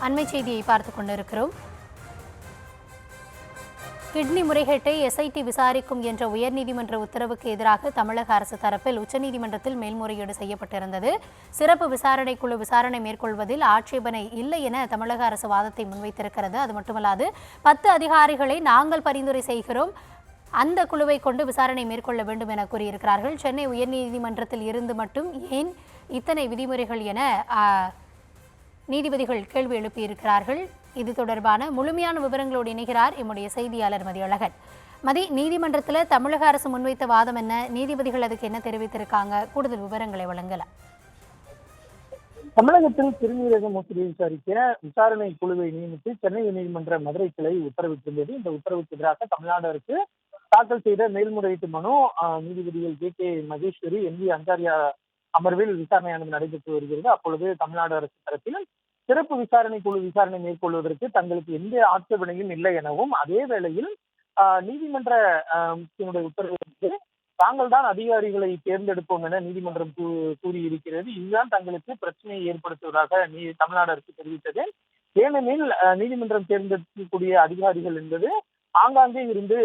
அண்மை செய்தியை பார்த்துக் கொண்டிருக்கிறோம். கிட்னி முறைகேட்டை எஸ்ஐடி விசாரிக்கும் என்ற உயர்நீதிமன்ற உத்தரவுக்கு எதிராக தமிழக அரசு தரப்பில் உச்சநீதிமன்றத்தில் மேல்முறையீடு செய்யப்பட்டிருந்தது. சிறப்பு விசாரணை குழு விசாரணை மேற்கொள்வதில் ஆட்சேபனை இல்லை என தமிழக அரசு வாதத்தை முன்வைத்திருக்கிறது. அது மட்டுமல்லாது 10 அதிகாரிகளை நாங்கள் பரிந்துரை செய்கிறோம், அந்த குழுவை கொண்டு விசாரணை மேற்கொள்ள வேண்டும் என கூறியிருக்கிறார்கள். சென்னை உயர்நீதிமன்றத்தில் இருந்து மட்டும் ஏன் இத்தனை விதிமுறைகள் என நீதிபதிகள் கேள்வி எழுப்பியிருக்கிறார்கள். இது தொடர்பான முழுமையான விவரங்களோடு இணைகிறார் எம்முடைய செய்தியாளர் மதியழகன். நீதிமன்றத்தில் தமிழக அரசு முன்வைத்த வாதம் என்ன, நீதிபதிகள் அதுக்கு என்ன தெரிவித்திருக்காங்க, கூடுதல் விவரங்களை வழங்கலாம். தமிழகத்தில் சிறுநீரக மோசடி விசாரிக்க விசாரணை குழுவை நியமித்து சென்னை உயர்நீதிமன்ற மதுரை கிளை உத்தரவிட்டிருந்தது. இந்த உத்தரவுக்கு எதிராக தமிழ்நாடு அரசு தாக்கல் செய்த மேல்முறையீட்டு மனு நீதிபதிகள் கே மகேஸ்வரி, என்.வி. அந்தாரியா அமர்வில் விசாரணையானது நடைபெற்று வருகிறது. அப்பொழுது தமிழ்நாடு அரசு தரப்பில் சிறப்பு விசாரணை குழு விசாரணை மேற்கொள்வதற்கு தங்களுக்கு எந்த ஆட்சேபனையும் இல்லை எனவும், அதே வேளையில் நீதிமன்ற உத்தரவு தாங்கள் தான் அதிகாரிகளை தேர்ந்தெடுப்போம் என நீதிமன்றம் கூறியிருக்கிறது. இதுதான் தங்களுக்கு பிரச்சனையை ஏற்படுத்துவதாக தமிழ்நாடு அரசு தெரிவித்தது. ஏனெனில் நீதிமன்றம் தேர்ந்தெடுக்கக்கூடிய அதிகாரிகள் என்பது ஆங்காங்கே இருந்து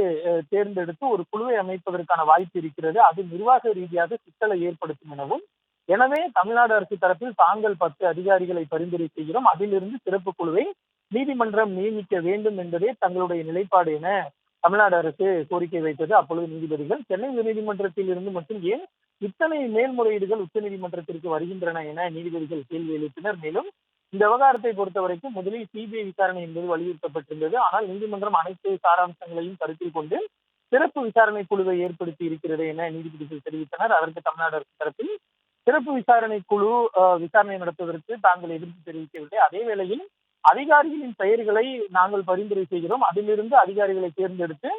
தேர்ந்தெடுத்து ஒரு குழுவை அமைப்பதற்கான வாய்ப்பு இருக்கிறது. அது நிர்வாக ரீதியாக சிக்கலை ஏற்படுத்தும் எனவும், எனவே தமிழ்நாடு அரசு தரப்பில் தாங்கள் 10 அதிகாரிகளை பரிந்துரை செய்கிறோம், அதிலிருந்து சிறப்பு குழுவை நீதிமன்றம் நியமிக்க வேண்டும் என்பதே தங்களுடைய நிலைப்பாடு என தமிழ்நாடு அரசு கோரிக்கை வைத்தது. அப்பொழுது நீதிபதிகள் சென்னை உயர்நீதிமன்றத்தில் இருந்து மட்டும் ஏன் இத்தனை மேல்முறையீடுகள் உச்சநீதிமன்றத்திற்கு வருகின்றன என நீதிபதிகள் கேள்வி எழுப்பினர். மேலும் இந்த விவகாரத்தை பொறுத்த வரைக்கும் முதலில் சிபிஐ விசாரணை என்பது வலியுறுத்தப்பட்டிருந்தது. ஆனால் நீதிமன்றம் அனைத்து சாராம்சங்களையும் கருத்தில் கொண்டு சிறப்பு விசாரணை குழுவை ஏற்படுத்தி இருக்கிறது என நீதிபதிகள் தெரிவித்தனர். அதற்கு தமிழ்நாடு அரசு தரப்பில் சிறப்பு விசாரணை குழு விசாரணை நடத்துவதற்கு தாங்கள் எதிர்ப்பு தெரிவிக்கவில்லை. அதே வேளையில் அதிகாரிகளின் பெயர்களை நாங்கள் பரிந்துரை செய்கிறோம், அதிலிருந்து அதிகாரிகளை தேர்ந்தெடுத்து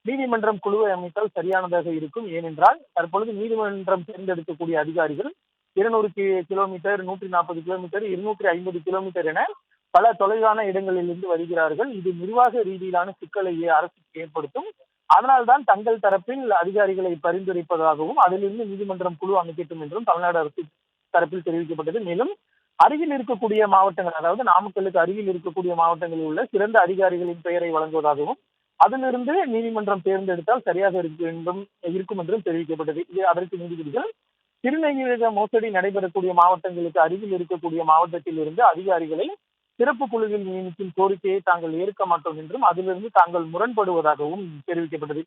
நீதிமன்றம் குழுவை அமைத்தால் சரியானதாக இருக்கும். ஏனென்றால் தற்பொழுது நீதிமன்றம் தேர்ந்தெடுக்கக்கூடிய அதிகாரிகள் 200 கிலோமீட்டர், 140 கிலோமீட்டர், 250 கிலோமீட்டர் என பல தொலைவான இடங்களில் இருந்து வருகிறார்கள். இது நிர்வாக ரீதியிலான சிக்கலை அரசுக்கு ஏற்படுத்தும். அதனால்தான் தங்கள் தரப்பில் அதிகாரிகளை பரிந்துரைப்பதாகவும் அதிலிருந்து நீதிமன்றம் குழு அமைக்கட்டும் என்றும் தமிழ்நாடு அரசு தரப்பில் தெரிவிக்கப்பட்டது. மேலும் அருகில் இருக்கக்கூடிய மாவட்டங்கள், அதாவது நாமக்கலுக்கு அருகில் இருக்கக்கூடிய மாவட்டங்களில் உள்ள சிறந்த அதிகாரிகளின் பெயரை வழங்குவதாகவும் அதிலிருந்து நீதிமன்றம் தேர்ந்தெடுத்தால் சரியாக இருக்கும் என்றும் தெரிவிக்கப்பட்டது. அதற்கு நீதிபதிகள் சிறுநீரக மோசடி நடைபெறக்கூடிய மாவட்டங்களுக்கு அருகில் இருக்கக்கூடிய மாவட்டத்தில் இருந்து அதிகாரிகளை சிறப்பு குழுவில் நியமிக்கும் கோரிக்கையை தாங்கள் ஏற்க மாட்டோம் என்றும் அதிலிருந்து தாங்கள் முரண்படுவதாகவும் தெரிவிக்கப்பட்டது.